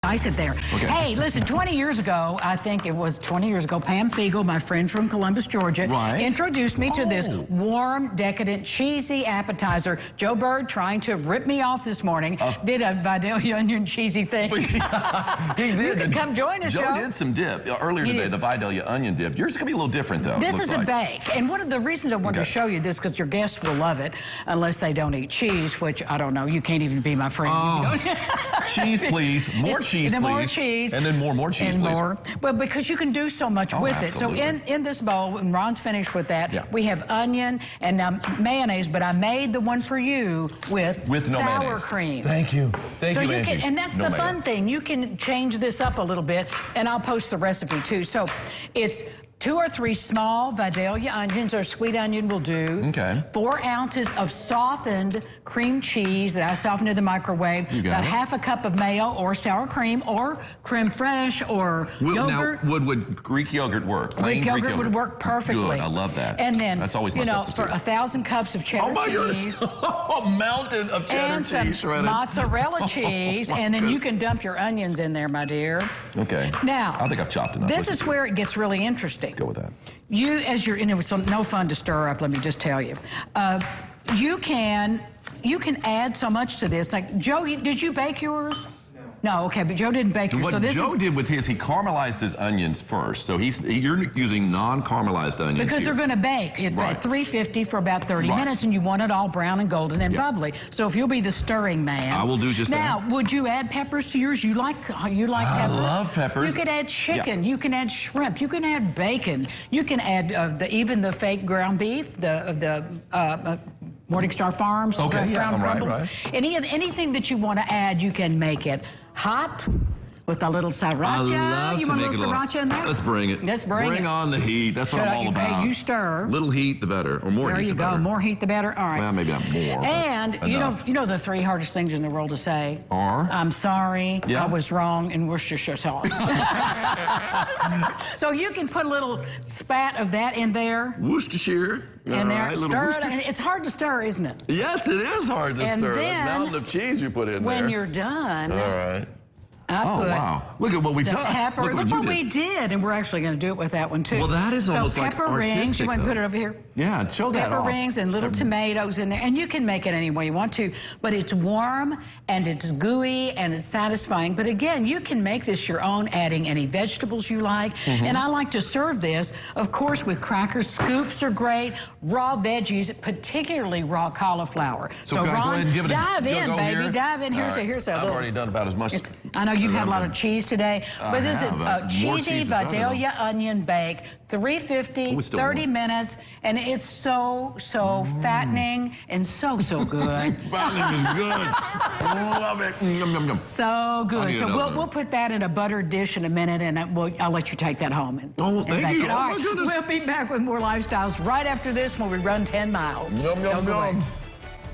I sit there. Okay. Hey, listen, 20 years ago, I think it was 20 years ago, Pam Fiegel, my friend from Columbus, Georgia, introduced me to this warm, decadent, cheesy appetizer. Joe Bird, trying to rip me off this morning, did a Vidalia onion cheesy thing. He did. You can come join us, Joe did some dip earlier today, the Vidalia onion dip. Yours is going to be a little different, though. This is a bake. And one of the reasons I wanted to show you this, because your guests will love it, unless they don't eat cheese, which, I don't know, you can't even be my friend. Cheese, please. More cheese, please. More cheese. And then more cheese, and please. More. Well, because you can do so much with absolutely. it. So in this bowl, when Ron's finished with that, we have onion and mayonnaise, but I made the one for you with no sour mayonnaise. cream. Thank you. Thank you, Ange. And that's the fun thing. You can change this up a little bit, and I'll post the recipe too. So it's 2 or 3 small Vidalia onions, or sweet onion will do. Okay. 4 ounces of softened cream cheese that I softened in the microwave. About half a cup of mayo or sour cream or creme fraiche or yogurt. Now, would Greek yogurt work? Greek yogurt would work perfectly. Good, I love that. And then, that's always my substitute. for 1,000 cups of cheddar cheese. A mountain of cheddar cheese shredded. Mozzarella cheese, and then you can dump your onions in there, my dear. Okay. Now, I think I've chopped enough. This is where it gets really interesting. Let's go with that. You, as you're in it, it's no fun to stir up, let me just tell you. You can add so much to this. Like, Joe, did you bake yours? No, okay, but Joe didn't bake yours. What Joe did with his, he caramelized his onions first. So you're using non-caramelized onions because they're going to bake at 350 for about 30 minutes, and you want it all brown and golden and bubbly. So if you'll be the stirring man. I will do just that. Now, would you add peppers to yours? You like peppers? I love peppers. You could add chicken. You can add shrimp. You can add bacon. You can add even the fake ground beef, the Morningstar Farms ground crumbles. Anything that you want to add, you can make it hot with a little sriracha. I love you to want a make little sriracha in there? Let's bring it. Let's bring it. Bring on the heat. That's what I'm all about. Hey, you stir. Little heat, the better. Or more heat, the better. There you go. More heat, the better. All right. Well, maybe not more. And you know the 3 hardest things in the world to say are? I'm sorry. I was wrong in Worcestershire sauce. So you can put a little spat of that in there. Worcestershire. In there. Stir it. It's hard to stir, isn't it? Yes, it is hard to stir. Then, that mountain of cheese you put in there. When you're done. All right. Wow. Look at what we've done. Pepper. Look what we did. And we're actually going to do it with that one, too. Well, that is almost like pepper rings. You want to put it over here? Yeah, show that off. Pepper rings and little tomatoes in there. And you can make it any way you want to. But it's warm, and it's gooey, and it's satisfying. But again, you can make this your own, adding any vegetables you like. And I like to serve this, of course, with crackers. Scoops are great. Raw veggies, particularly raw cauliflower. So Ron, go ahead and give it dive in, baby. Here. Dive in. Here's a little. I've already done about as much. I know you've had a lot of cheese today, but this is a cheesy Vidalia onion bake, 350, 30 minutes, and it's so fattening and so good. Fattening is good. Love it. Yum, yum, yum. So good. So we'll put that in a buttered dish in a minute, and I'll let you take that home. Thank you. All right. We'll be back with more lifestyles right after this when we run 10 miles. Yum, yum, yum.